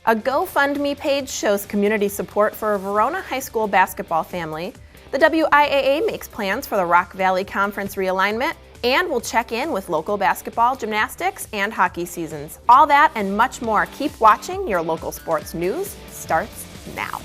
A GoFundMe page shows community support for a Verona High School basketball family. The WIAA makes plans for the Rock Valley Conference realignment, and we'll check in with local basketball, gymnastics, and hockey seasons. All that and much more. Keep watching. Your local sports news starts now.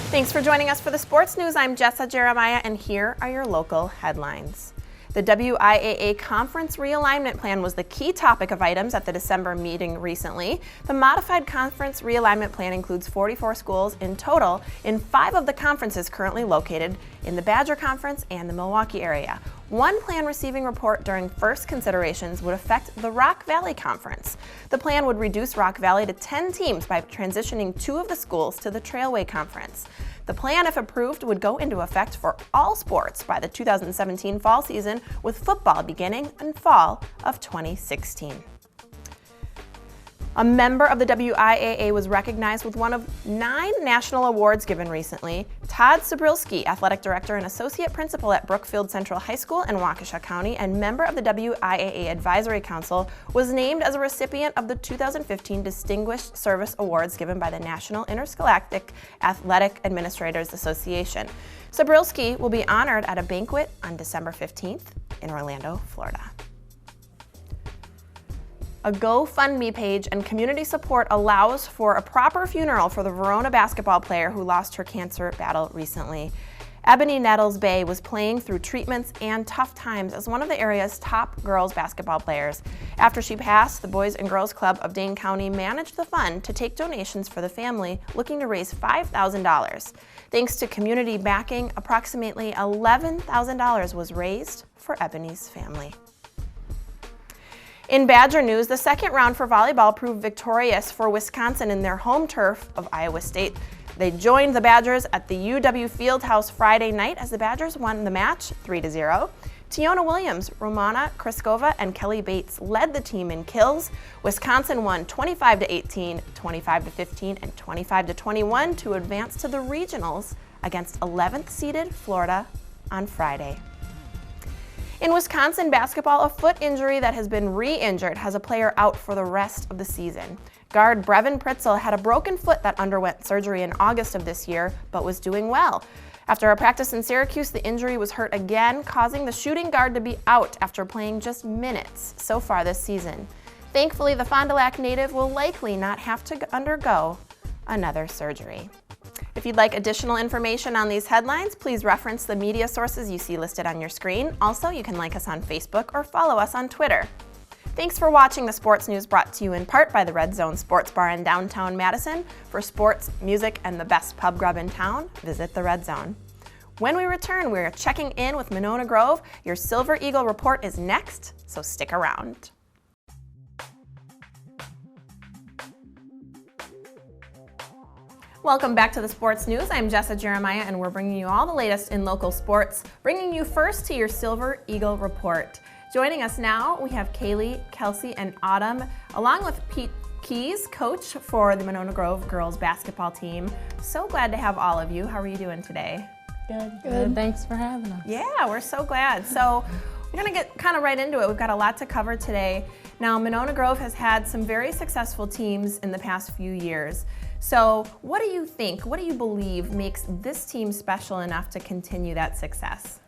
Thanks for joining us for the sports news. I'm Jessa Jeremiah, and here are your local headlines. The WIAA Conference Realignment Plan was the key topic of items at the December meeting recently. The modified conference realignment plan includes 44 schools in total in 5 of the conferences currently located in the Badger Conference and the Milwaukee area. One plan receiving report during first considerations would affect the Rock Valley Conference. The plan would reduce Rock Valley to 10 teams by transitioning 2 of the schools to the Trailway Conference. The plan, if approved, would go into effect for all sports by the 2017 fall season, with football beginning in fall of 2016. A member of the WIAA was recognized with one of 9 national awards given recently. Todd Sabrilski, Athletic Director and Associate Principal at Brookfield Central High School in Waukesha County and member of the WIAA Advisory Council, was named as a recipient of the 2015 Distinguished Service Awards given by the National Interscholastic Athletic Administrators Association. Sabrilski will be honored at a banquet on December 15th in Orlando, Florida. A GoFundMe page and community support allows for a proper funeral for the Verona basketball player who lost her cancer battle recently. Ebony Nettles Bay was playing through treatments and tough times as one of the area's top girls basketball players. After she passed, the Boys and Girls Club of Dane County managed the fund to take donations for the family, looking to raise $5,000. Thanks to community backing, approximately $11,000 was raised for Ebony's family. In Badger news, the second round for volleyball proved victorious for Wisconsin in their home turf of Iowa State. They joined the Badgers at the UW Fieldhouse Friday night as the Badgers won the match 3-0. Tiona Williams, Romana Kraskova, and Kelly Bates led the team in kills. Wisconsin won 25-18, 25-15, and 25-21 to advance to the regionals against 11th seeded Florida on Friday. In Wisconsin basketball, a foot injury that has been re-injured has a player out for the rest of the season. Guard Brevin Pritzel had a broken foot that underwent surgery in August of this year, but was doing well. After a practice in Syracuse, the injury was hurt again, causing the shooting guard to be out after playing just minutes so far this season. Thankfully, the Fond du Lac native will likely not have to undergo another surgery. If you'd like additional information on these headlines, please reference the media sources you see listed on your screen. Also, you can like us on Facebook or follow us on Twitter. Thanks for watching the sports news brought to you in part by the Red Zone Sports Bar in downtown Madison. For sports, music, and the best pub grub in town, visit the Red Zone. When we return, we're checking in with Monona Grove. Your Silver Eagle report is next, so stick around. Welcome back to the Sports News. I'm Jessa Jeremiah, and we're bringing you all the latest in local sports, bringing you first to your Silver Eagle report. Joining us now, we have Kaylee, Kelsey, and Autumn, along with Pete Keys, coach for the Monona Grove girls basketball team. So glad to have all of you. How are you doing today? Good. Thanks for having us. Yeah, we're so glad. So we're going to get kind of right into it. We've got a lot to cover today. Now, Monona Grove has had some very successful teams in the past few years. So what do you think, what do you believe makes this team special enough to continue that success?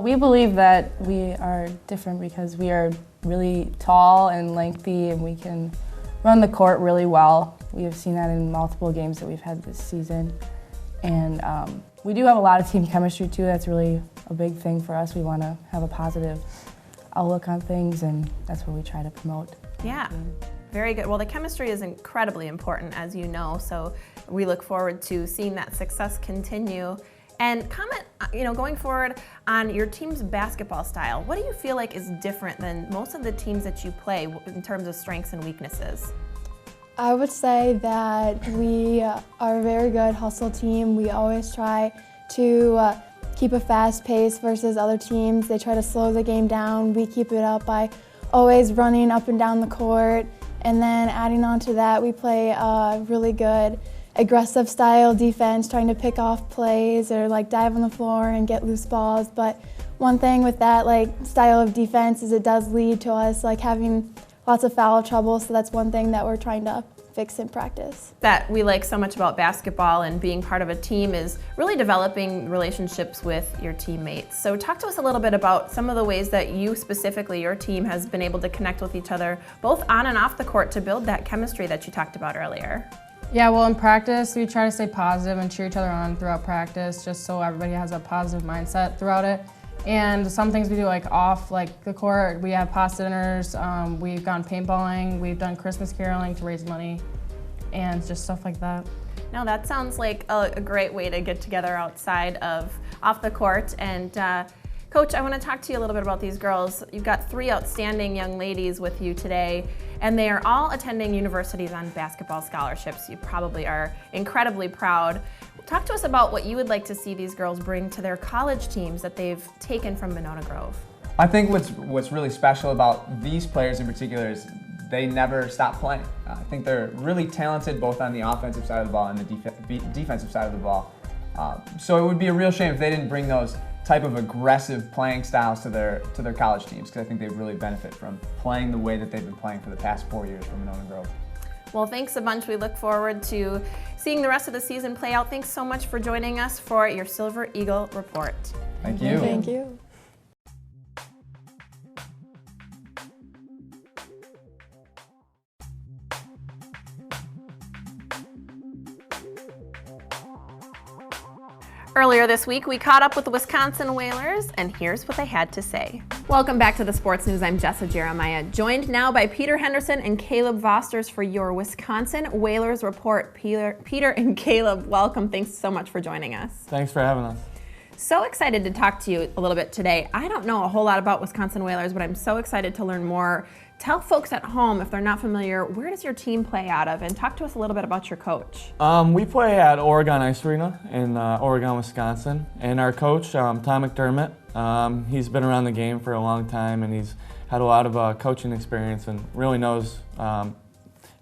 We believe that we are different because we are really tall and lengthy and we can run the court really well. We have seen that in multiple games that we've had this season. And we do have a lot of team chemistry too. That's really a big thing for us. We want to have a positive outlook on things, and that's what we try to promote. Yeah. Very good. Well, the chemistry is incredibly important, as you know, so we look forward to seeing that success continue. And comment, going forward on your team's basketball style. What do you feel like is different than most of the teams that you play in terms of strengths and weaknesses? I would say that we are a very good hustle team. We always try to keep a fast pace versus other teams. They try to slow the game down. We keep it up by always running up and down the court. And then adding on to that, we play really good aggressive style defense, trying to pick off plays or like dive on the floor and get loose balls. But one thing with that style of defense is it does lead to us having lots of foul trouble. So that's one thing that we're trying to fix in practice. That we like so much about basketball and being part of a team is really developing relationships with your teammates. So talk to us a little bit about some of the ways that you specifically, your team, has been able to connect with each other, both on and off the court, to build that chemistry that you talked about earlier. Yeah, well, in practice, we try to stay positive and cheer each other on throughout practice, just so everybody has a positive mindset throughout it. And some things we do off the court, we have pasta dinners, we've gone paintballing, we've done Christmas caroling to raise money, and just stuff like that. No, that sounds like a great way to get together outside of off the court. And Coach, I want to talk to you a little bit about these girls. You've got 3 outstanding young ladies with you today, and they are all attending universities on basketball scholarships. You probably are incredibly proud. Talk to us about what you would like to see these girls bring to their college teams that they've taken from Monona Grove. I think what's really special about these players in particular is they never stop playing. I think they're really talented both on the offensive side of the ball and the defensive side of the ball. So it would be a real shame if they didn't bring those type of aggressive playing styles to their college teams, because I think they really benefit from playing the way that they've been playing for the past 4 years for Monona Grove. Well, thanks a bunch. We look forward to seeing the rest of the season play out. Thanks so much for joining us for your Silver Eagle Report. Thank you. Thank you. Earlier this week, we caught up with the Wisconsin Whalers, and here's what they had to say. Welcome back to the Sports News. I'm Jessa Jeremiah, joined now by Peter Henderson and Caleb Vosters for your Wisconsin Whalers Report. Peter and Caleb, welcome. Thanks so much for joining us. Thanks for having us. So excited to talk to you a little bit today. I don't know a whole lot about Wisconsin Whalers, but I'm so excited to learn more. Tell folks at home, if they're not familiar, where does your team play out of? And talk to us a little bit about your coach. We play at Oregon Ice Arena in Oregon, Wisconsin. And our coach, Tom McDermott, he's been around the game for a long time, and he's had a lot of coaching experience and really knows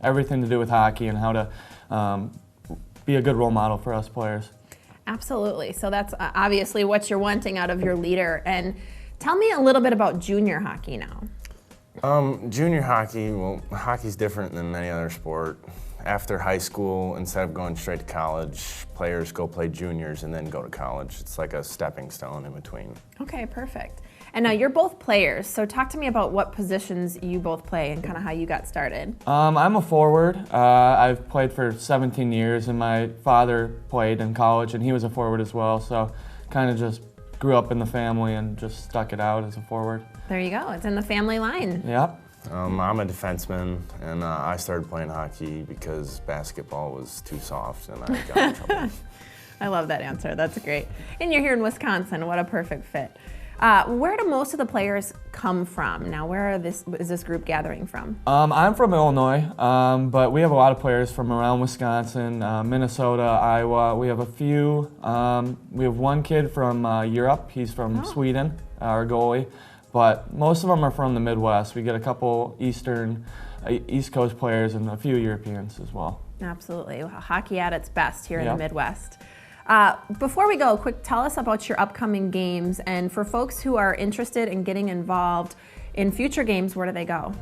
everything to do with hockey and how to be a good role model for us players. Absolutely. So that's obviously what you're wanting out of your leader. And tell me a little bit about junior hockey now. Junior hockey, well, hockey's different than any other sport. After high school, instead of going straight to college, players go play juniors and then go to college. It's like a stepping stone in between. Okay, perfect. And now you're both players, so talk to me about what positions you both play and kind of how you got started. I'm a forward. I've played for 17 years, and my father played in college, and he was a forward as well, so kind of just grew up in the family and just stuck it out as a forward. There you go. It's in the family line. Yep. I'm a defenseman, and I started playing hockey because basketball was too soft, and I got in trouble. I love that answer. That's great. And you're here in Wisconsin. What a perfect fit. Where do most of the players come from? Now, where is this group gathering from? I'm from Illinois, but we have a lot of players from around Wisconsin, Minnesota, Iowa. We have a few. We have one kid from Europe. He's from Sweden, our goalie. But most of them are from the Midwest. We get a couple East Coast players and a few Europeans as well. Absolutely. Hockey at its best here in the Yep. Midwest. Before we go, tell us about your upcoming games. And for folks who are interested in getting involved in future games, where do they go?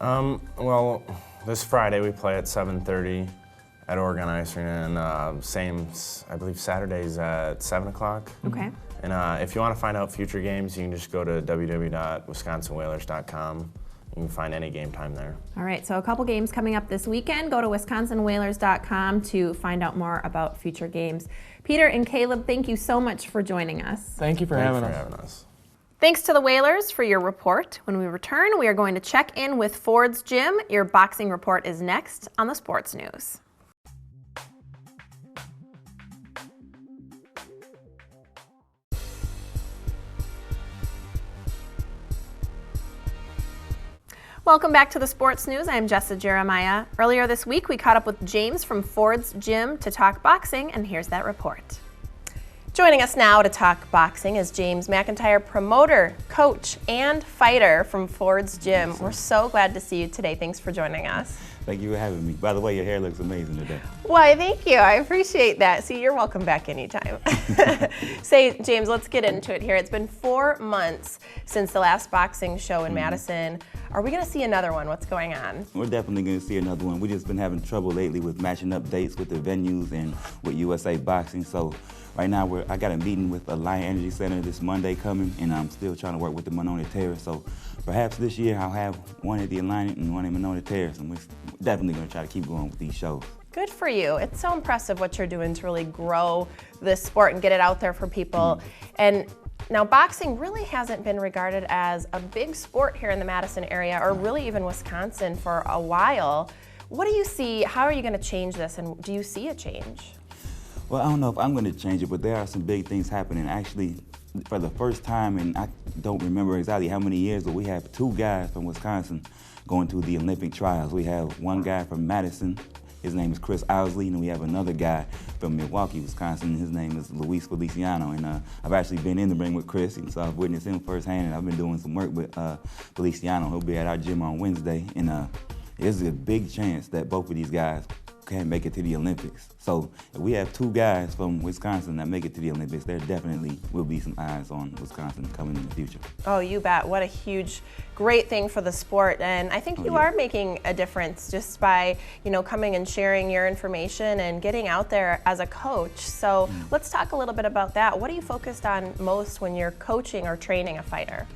Well, this Friday we play at 7:30 at Oregon Ice Arena, and I believe Saturday's at 7 o'clock. Okay. And if you want to find out future games, you can just go to www.wisconsinwhalers.com. You can find any game time there. All right, so a couple games coming up this weekend. Go to wisconsinwhalers.com to find out more about future games. Peter and Caleb, thank you so much for joining us. Thank you for having us. Thanks to the Whalers for your report. When we return, we are going to check in with Ford's Gym. Your boxing report is next on the Sports News. Welcome back to the Sports News. I'm Jessa Jeremiah. Earlier this week, we caught up with James from Ford's Gym to talk boxing, and here's that report. Joining us now to talk boxing is James McIntyre, promoter, coach, and fighter from Ford's Gym. We're so glad to see you today. Thanks for joining us. Thank you for having me. By the way, your hair looks amazing today. Why, thank you. I appreciate that. See, you're welcome back anytime. Say, James, let's get into it here. It's been 4 months since the last boxing show in Madison. Are we going to see another one? What's going on? We're definitely going to see another one. We've just been having trouble lately with matching up dates with the venues and with USA Boxing. So right now, I got a meeting with Alliant Energy Center this Monday coming, and I'm still trying to work with the Monona Terrace. So perhaps this year I'll have one at the Alliant and one at Monona Terrace, and we're definitely going to try to keep going with these shows. Good for you. It's so impressive what you're doing to really grow this sport and get it out there for people. And now, boxing really hasn't been regarded as a big sport here in the Madison area, or really even Wisconsin, for a while. What do you see? How are you going to change this, and do you see a change? Well, I don't know if I'm going to change it, but there are some big things happening. Actually, for the first time, and I don't remember exactly how many years, but we have 2 guys from Wisconsin going to the Olympic trials. We have one guy from Madison. His name is Chris Owsley, and we have another guy from Milwaukee, Wisconsin. His name is Luis Feliciano, and I've actually been in the ring with Chris, and so I've witnessed him firsthand, and I've been doing some work with Feliciano. He'll be at our gym on Wednesday, and there's a big chance that both of these guys can make it to the Olympics. So if we have 2 guys from Wisconsin that make it to the Olympics, there definitely will be some eyes on Wisconsin coming in the future. Oh, you bet. What a huge, great thing for the sport. And I think you are making a difference just by, coming and sharing your information and getting out there as a coach. So let's talk a little bit about that. What are you focused on most when you're coaching or training a fighter?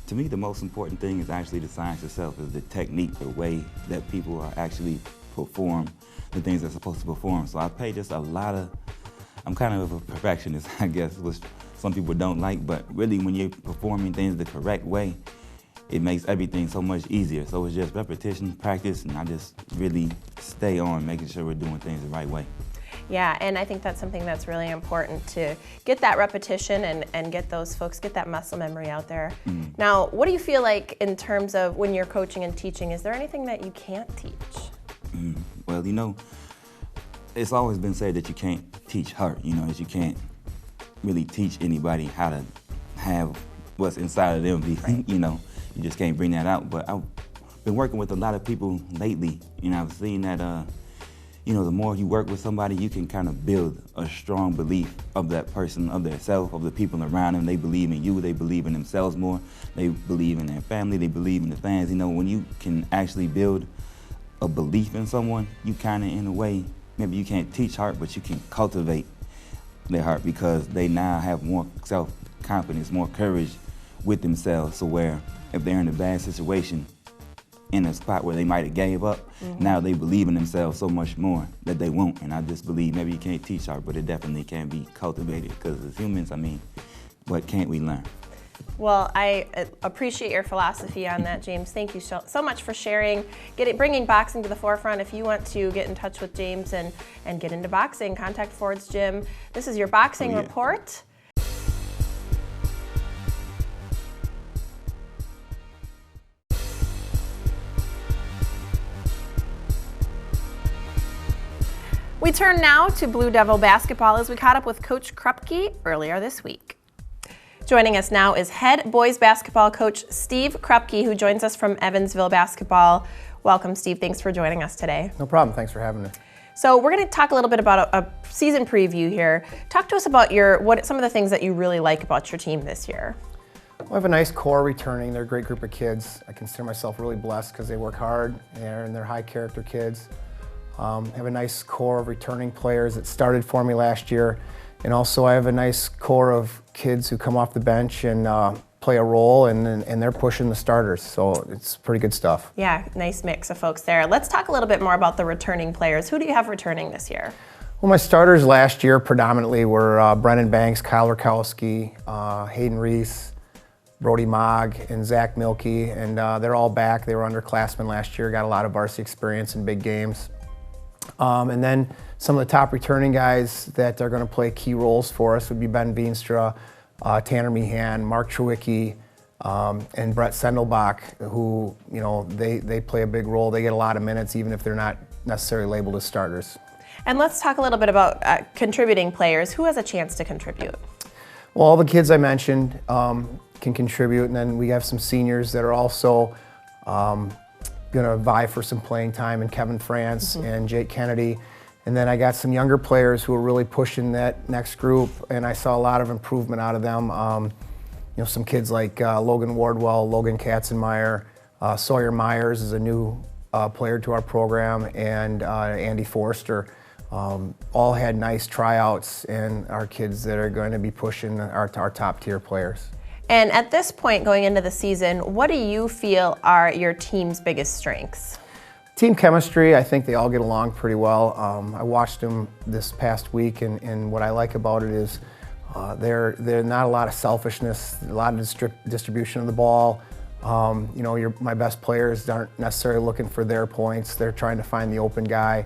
To me, the most important thing is actually the science itself, is the technique, the way that people are actually perform the things they're supposed to perform. So I pay just a lot of, I'm kind of a perfectionist, I guess, which some people don't like, but really when you're performing things the correct way, it makes everything so much easier. So it's just repetition, practice, and I just really stay on making sure we're doing things the right way. Yeah, and I think that's something that's really important, to get that repetition and get those folks, get that muscle memory out there. Now, what do you feel like in terms of when you're coaching and teaching? Is there anything that you can't teach? Well, it's always been said that you can't teach hurt, that you can't really teach anybody how to have what's inside of them, right. You just can't bring that out. But I've been working with a lot of people lately, I've seen that, the more you work with somebody, you can kind of build a strong belief of that person, of their self, of the people around them. They believe in you, they believe in themselves more, they believe in their family, they believe in the fans. When you can actually build a belief in someone, you kind of, in a way, maybe you can't teach heart, but you can cultivate their heart, because they now have more self-confidence, more courage with themselves. So where if they're in a bad situation, in a spot where they might have gave up, now they believe in themselves so much more that they won't. And I just believe maybe you can't teach heart, but it definitely can be cultivated, because as humans, what can't we learn? Well, I appreciate your philosophy on that, James. Thank you so much for sharing, bringing boxing to the forefront. If you want to get in touch with James and get into boxing, contact Ford's Gym. This is your boxing report. We turn now to Blue Devil basketball as we caught up with Coach Krupke earlier this week. Joining us now is head boys basketball coach Steve Krupke, who joins us from Evansville basketball. Welcome, Steve. Thanks for joining us today. No problem. Thanks for having me. So we're going to talk a little bit about a season preview here. Talk to us about some of the things that you really like about your team this year. We have a nice core returning. They're a great group of kids. I consider myself really blessed because they work hard and they're high character kids. Have a nice core of returning players that started for me last year. And also I have a nice core of kids who come off the bench and play a role, and they're pushing the starters. So it's pretty good stuff. Yeah, nice mix of folks there. Let's talk a little bit more about the returning players. Who do you have returning this year? Well, my starters last year predominantly were Brennan Banks, Kyle Rakowski, Hayden Reese, Brody Mogg, and Zach Milkey, and they're all back. They were underclassmen last year, got a lot of varsity experience in big games. And then some of the top returning guys that are going to play key roles for us would be Ben Veenstra, Tanner Meehan, Mark Trewicki, and Brett Sendelbach, who, they play a big role. They get a lot of minutes even if they're not necessarily labeled as starters. And let's talk a little bit about contributing players. Who has a chance to contribute? Well, all the kids I mentioned can contribute, and then we have some seniors that are also going to vie for some playing time, and Kevin France and Jake Kennedy. And then I got some younger players who are really pushing that next group, and I saw a lot of improvement out of them. Some kids like Logan Wardwell, Logan Katzenmeyer, Sawyer Myers is a new player to our program, and Andy Forster. All had nice tryouts, and our kids that are going to be pushing our top tier players. And at this point going into the season, what do you feel are your team's biggest strengths? Team chemistry, I think they all get along pretty well. I watched them this past week, and what I like about it is there's not a lot of selfishness, a lot of distribution of the ball. My best players aren't necessarily looking for their points. They're trying to find the open guy.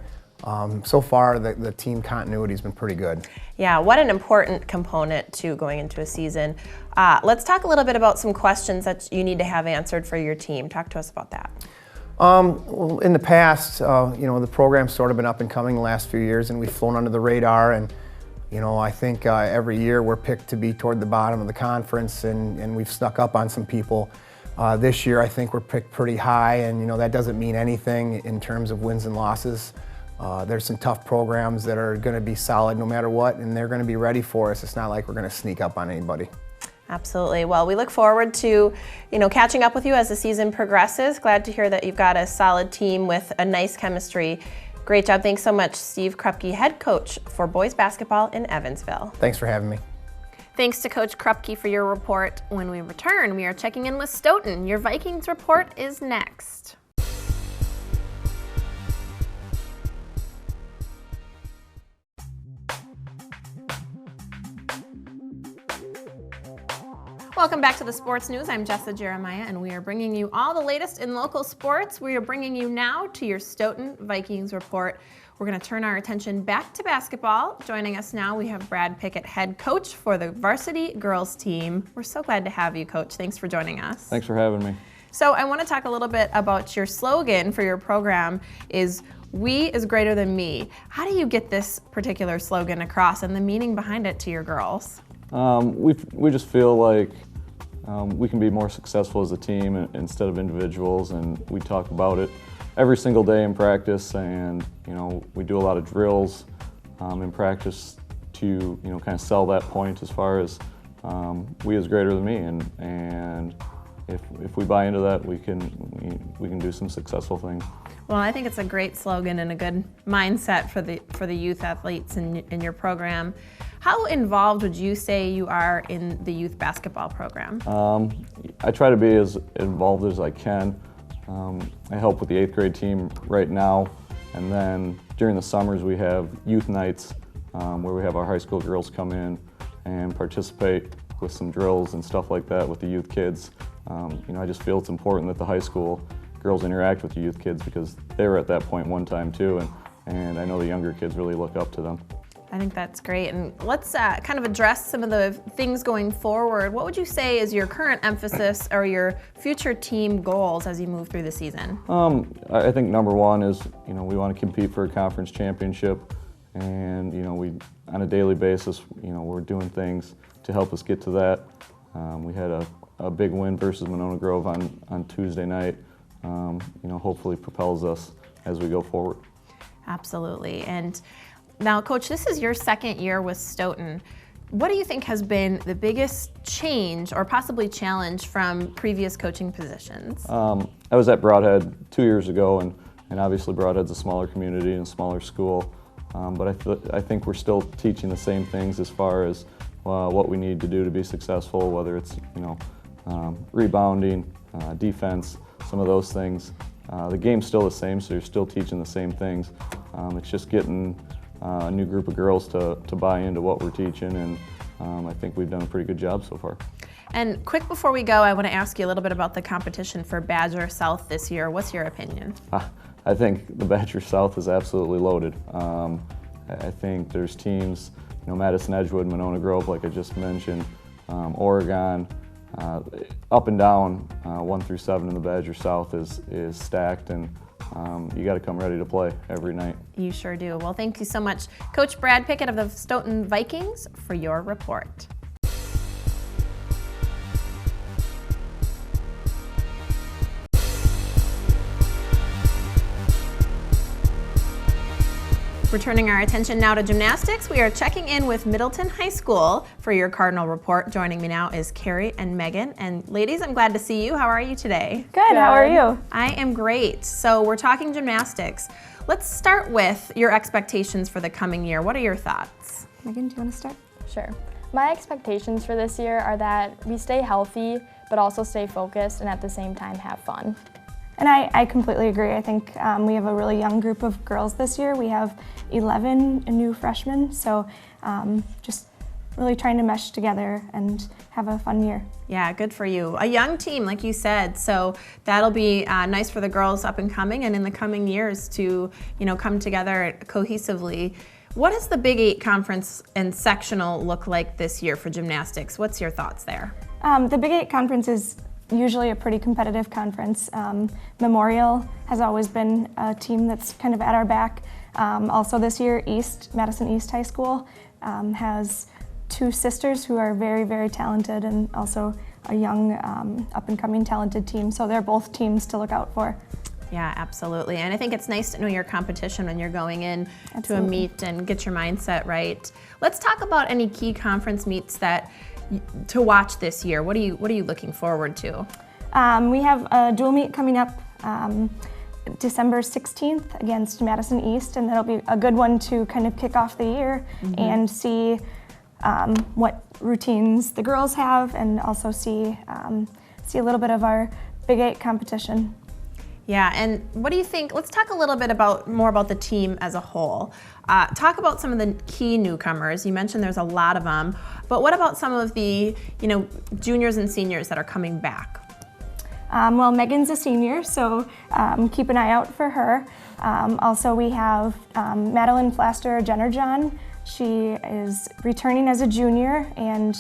So far, the team continuity has been pretty good. Yeah, what an important component to going into a season. Let's talk a little bit about some questions that you need to have answered for your team. Talk to us about that. Well, in the past, the program's sort of been up and coming the last few years, and we've flown under the radar. And I think every year we're picked to be toward the bottom of the conference, and we've snuck up on some people. This year, I think we're picked pretty high, and that doesn't mean anything in terms of wins and losses. There's some tough programs that are going to be solid no matter what, and they're going to be ready for us. It's not like we're going to sneak up on anybody. Absolutely. Well, we look forward to, catching up with you as the season progresses. Glad to hear that you've got a solid team with a nice chemistry. Great job. Thanks so much, Steve Krupke, head coach for boys basketball in Evansville. Thanks for having me. Thanks to Coach Krupke for your report. When we return, we are checking in with Stoughton. Your Vikings report is next. Welcome back to the Sports News. I'm Jessa Jeremiah, and we are bringing you all the latest in local sports. We are bringing you now to your Stoughton Vikings report. We're going to turn our attention back to basketball. Joining us now, we have Brad Pickett, head coach for the varsity girls team. We're so glad to have you, Coach. Thanks for joining us. Thanks for having me. So I want to talk a little bit about your slogan for your program is "We is greater than me." How do you get this particular slogan across and the meaning behind it to your girls? We just feel like we can be more successful as a team instead of individuals, and we talk about it every single day in practice. And we do a lot of drills in practice to kind of sell that point as far as we is greater than me, and if we buy into that, we can do some successful things. Well, I think it's a great slogan and a good mindset for the youth athletes in your program. How involved would you say you are in the youth basketball program? I try to be as involved as I can. I help with the 8th grade team right now, and then during the summers we have youth nights where we have our high school girls come in and participate with some drills and stuff like that with the youth kids. I just feel it's important that the high school girls interact with the youth kids because they were at that point one time too, and I know the younger kids really look up to them. I think that's great. And let's kind of address some of the things going forward. What would you say is your current emphasis or your future team goals as you move through the season? I think number one is, we want to compete for a conference championship, and, we, on a daily basis, we're doing things to help us get to that. We had a big win versus Monona Grove on Tuesday night. Hopefully propels us as we go forward. Absolutely. And now, Coach, this is your second year with Stoughton. What do you think has been the biggest change or possibly challenge from previous coaching positions? I was at Broadhead 2 years ago, and obviously Broadhead's a smaller community and a smaller school, but I think we're still teaching the same things as far as what we need to do to be successful, whether it's rebounding, defense, some of those things. The game's still the same, so you're still teaching the same things. It's just getting a new group of girls to buy into what we're teaching, and I think we've done a pretty good job so far. And quick before we go, I want to ask you a little bit about the competition for Badger South this year. What's your opinion? I think the Badger South is absolutely loaded. I think there's teams, Madison Edgewood, Monona Grove, like I just mentioned, Oregon, up and down, 1 through 7 in the Badger South is stacked, and you got to come ready to play every night. You sure do. Well, thank you so much, Coach Brad Pickett of the Stoughton Vikings, for your report. Returning our attention now to gymnastics, we are checking in with Middleton High School for your Cardinal report. Joining me now is Carrie and Megan. And ladies, I'm glad to see you. How are you today? Good. How are you? I am great. So we're talking gymnastics. Let's start with your expectations for the coming year. What are your thoughts? Megan, do you want to start? Sure. My expectations for this year are that we stay healthy, but also stay focused and at the same time have fun. And I completely agree. I think we have a really young group of girls this year. We have 11 new freshmen, so just really trying to mesh together and have a fun year. Yeah, good for you. A young team, like you said, so that'll be nice for the girls up and coming and in the coming years to, come together cohesively. What does the Big 8 conference and sectional look like this year for gymnastics? What's your thoughts there? The Big 8 conference is usually a pretty competitive conference. Memorial has always been a team that's kind of at our back. Also this year, Madison East High School has 2 sisters who are very, very talented and also a young up-and-coming talented team. So they're both teams to look out for. Yeah, absolutely. And I think it's nice to know your competition when you're going in to a meet and get your mindset right. Let's talk about any key conference meets to watch this year. What are you looking forward to? We have a dual meet coming up December 16th against Madison East, and that'll be a good one to kind of kick off the year and see what routines the girls have, and also see a little bit of our Big 8 competition. Yeah, and what do you think? Let's talk a little bit more about the team as a whole. Talk about some of the key newcomers. You mentioned there's a lot of them, but what about some of the juniors and seniors that are coming back? Well, Megan's a senior, so keep an eye out for her. Also, we have Madeline Flaster-Jennerjohn. She is returning as a junior and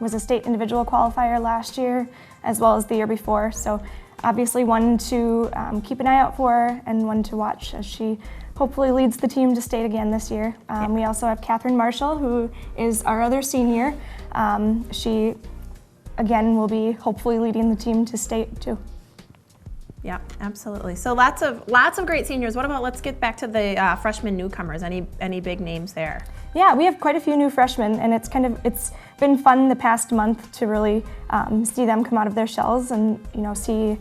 was a state individual qualifier last year as well as the year before. So obviously one to keep an eye out for and one to watch as she hopefully leads the team to state again this year. We also have Catherine Marshall, who is our other senior. She, again, will be hopefully leading the team to state too. Yeah, absolutely. So lots of great seniors. What about, let's get back to the freshman newcomers. Any big names there? Yeah, we have quite a few new freshmen, and it's been fun the past month to really see them come out of their shells and see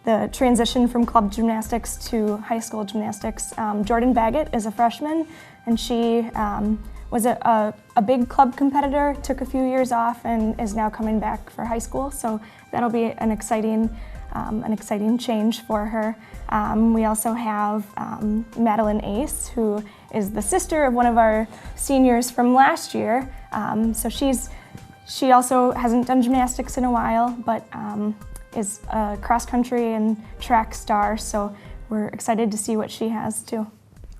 the transition from club gymnastics to high school gymnastics. Jordan Baggett is a freshman, and she was a big club competitor, took a few years off, and is now coming back for high school. So that'll be an exciting change for her. We also have Madeline Ace, who is the sister of one of our seniors from last year. So she also hasn't done gymnastics in a while, but is a cross country and track star. So we're excited to see what she has too.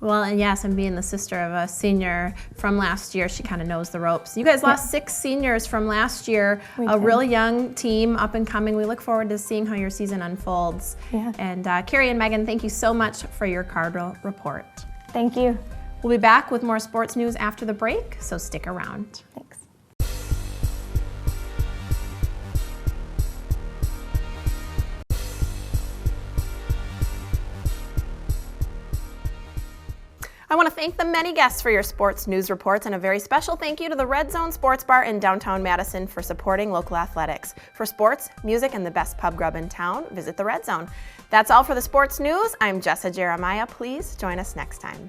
Well, and yes, and being the sister of a senior from last year, she kind of knows the ropes. You guys lost 6 seniors from last year, really young team, up and coming. We look forward to seeing how your season unfolds. Yeah. And Carrie and Megan, thank you so much for your Cardinal report. Thank you. We'll be back with more sports news after the break, so stick around. Thanks. I want to thank the many guests for your sports news reports, and a very special thank you to the Red Zone Sports Bar in downtown Madison for supporting local athletics. For sports, music, and the best pub grub in town, visit the Red Zone. That's all for the sports news. I'm Jessa Jeremiah. Please join us next time.